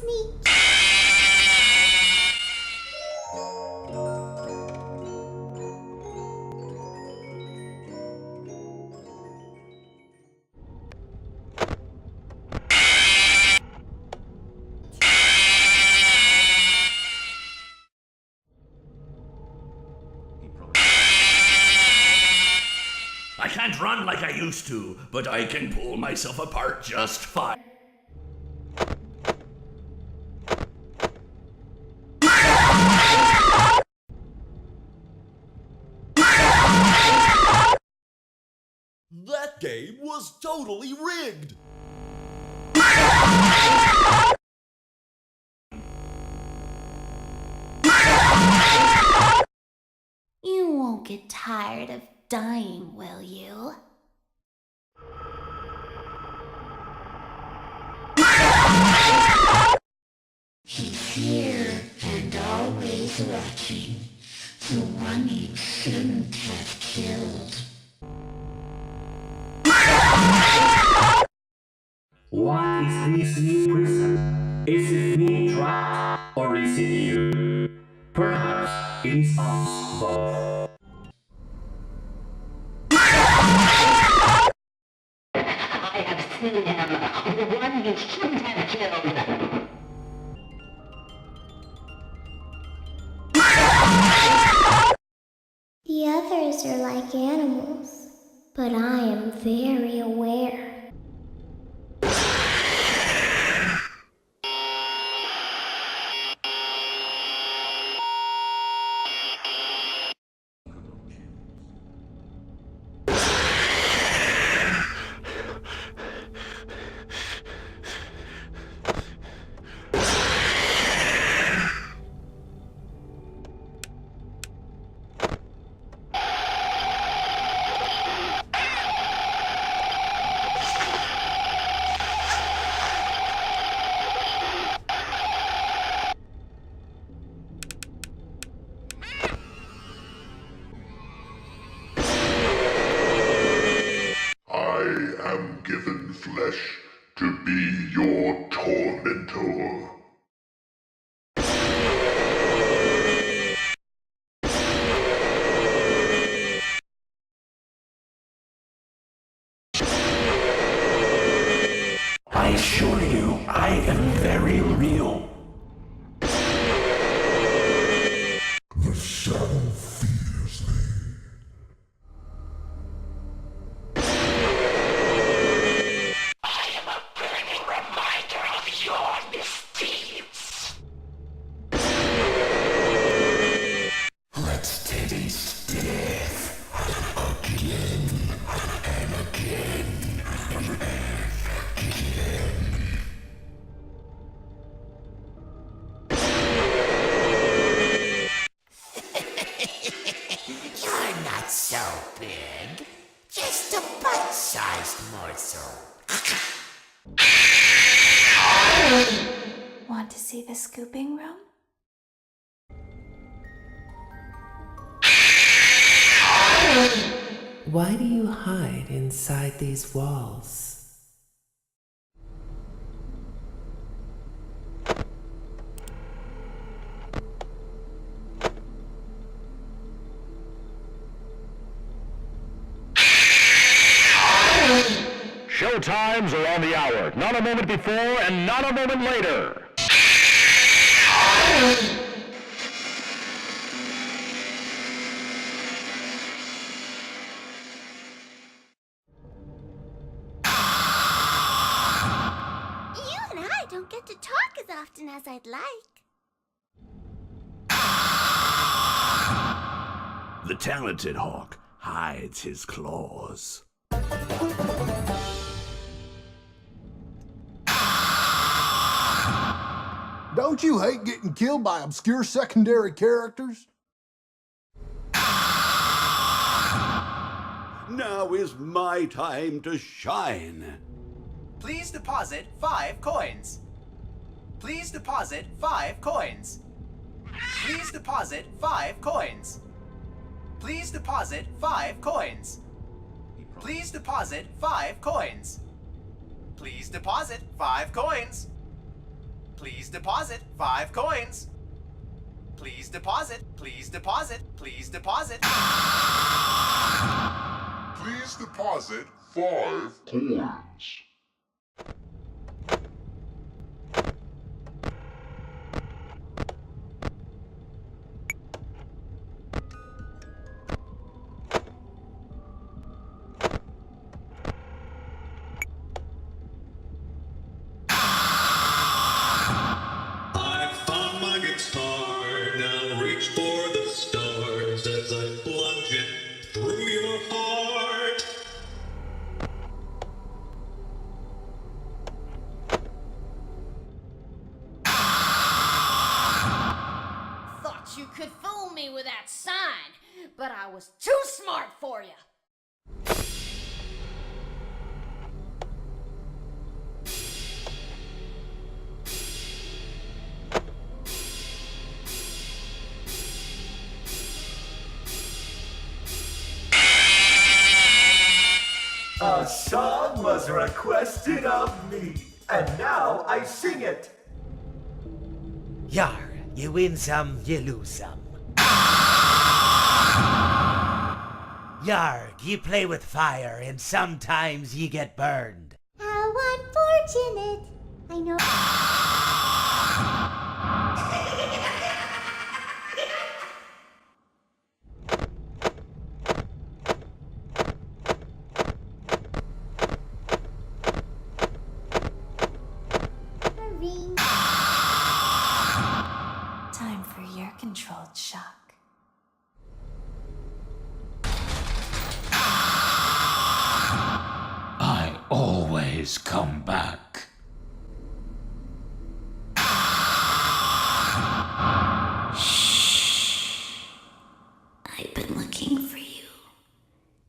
me. I can't run like I used to, but I can pull myself apart just fine. That game was totally rigged! You won't get tired of dying, will you? He's here and always watching, the one you shouldn't have killed. What is this new prison? Is it me trapped, or is it you? Perhaps it is us both. I have seen him, the one you shouldn't have killed. The others are like animals, but I am very aware. I am given flesh to be your tormentor. I assure you, I am very real. The shadow fears thee. I am a burning reminder of your misdeeds. Let's taste death again and again and again. You're not so big. Just a bite-sized morsel. Want to see the scooping room? Why do you hide inside these walls? Show times are on the hour. Not a moment before and not a moment later. You and I don't get to talk as often as I'd like. The talented hawk hides his claws. Don't you hate getting killed by obscure secondary characters? Now is my time to shine. Please deposit 5 coins. Please deposit 5 coins. Please deposit 5 coins. Please deposit 5 coins. Please deposit 5 coins. Please deposit 5 coins. Please deposit 5 coins. Please deposit. Please deposit. Please deposit. Please deposit 5 coins. You could fool me with that sign, but I was too smart for you. A song was requested of me, and now I sing it. Yar, you win some, you lose some. Yarg, you play with fire, and sometimes you get burned. How unfortunate. I know. Time for your controlled shock. I always come back. Shh. I've been looking for you,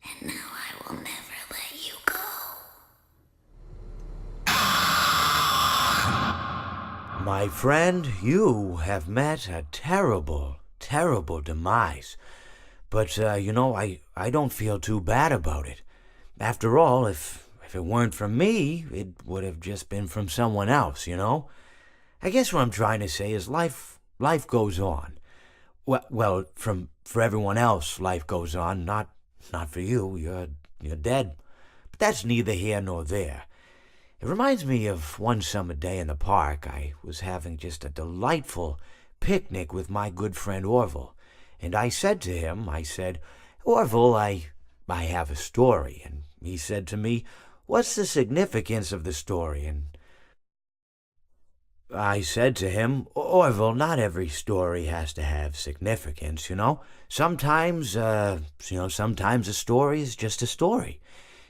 and now I will never let you go. My friend, you have met a terrible, terrible demise. But, I don't feel too bad about it. After all, if it weren't from me, it would have just been from someone else, you know? I guess what I'm trying to say is life goes on. Well, for everyone else, life goes on, not for you. You're dead. But that's neither here nor there. It reminds me of one summer day in the park. I was having just a delightful picnic with my good friend Orville. And I said to him, Orville, I have a story. And he said to me, what's the significance of the story? And I said to him, Orville, not every story has to have significance, you know? Sometimes a story is just a story.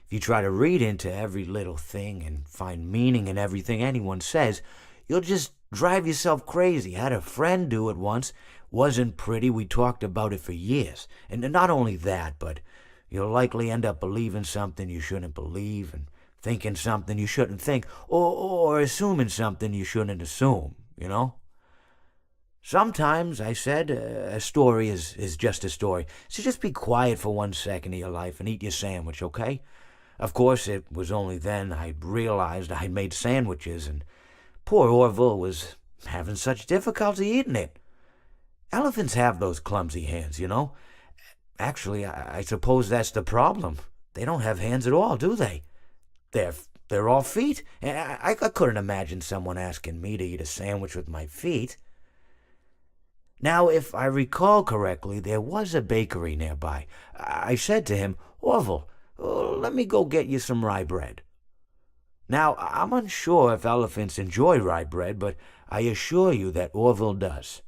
If you try to read into every little thing and find meaning in everything anyone says, you'll just drive yourself crazy. I had a friend do it once. Wasn't pretty. We talked about it for years. And not only that, but you'll likely end up believing something you shouldn't believe and thinking something you shouldn't think, or assuming something you shouldn't assume, you know? Sometimes, I said, a story is just a story. So just be quiet for 1 second of your life and eat your sandwich, okay? Of course, it was only then I realized I'd made sandwiches, and poor Orville was having such difficulty eating it. Elephants have those clumsy hands, you know? Actually, I suppose that's the problem. They don't have hands at all, do they? They're all feet. I couldn't imagine someone asking me to eat a sandwich with my feet. Now, if I recall correctly, there was a bakery nearby. I said to him, Orville, let me go get you some rye bread. Now, I'm unsure if elephants enjoy rye bread, but I assure you that Orville does.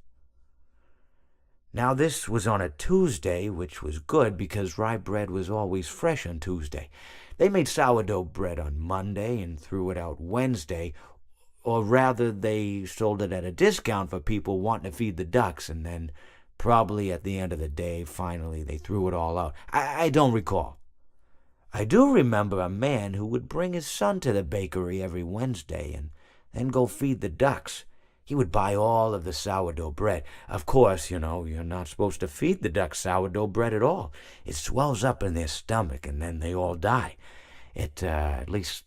Now, this was on a Tuesday, which was good because rye bread was always fresh on Tuesday. They made sourdough bread on Monday and threw it out Wednesday, or rather they sold it at a discount for people wanting to feed the ducks, and then probably at the end of the day, finally, they threw it all out. I don't recall. I do remember a man who would bring his son to the bakery every Wednesday and then go feed the ducks. He would buy all of the sourdough bread. Of course, you're not supposed to feed the ducks sourdough bread at all. It swells up in their stomach and then they all die. At least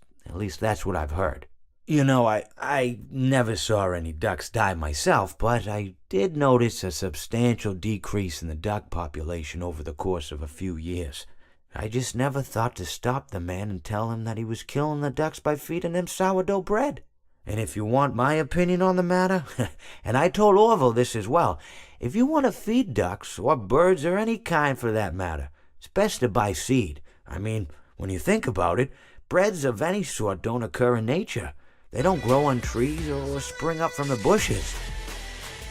that's what I've heard. You know, I never saw any ducks die myself, but I did notice a substantial decrease in the duck population over the course of a few years. I just never thought to stop the man and tell him that he was killing the ducks by feeding them sourdough bread. And if you want my opinion on the matter, and I told Orville this as well, if you want to feed ducks, or birds, or any kind for that matter, it's best to buy seed. I mean, when you think about it, breads of any sort don't occur in nature. They don't grow on trees or spring up from the bushes.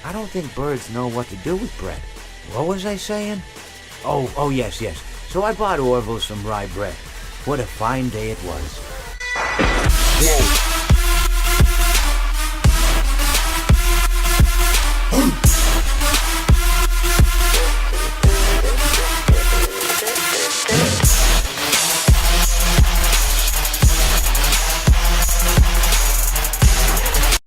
I don't think birds know what to do with bread. What was I saying? Oh, yes. So I bought Orville some rye bread. What a fine day it was. Whoa.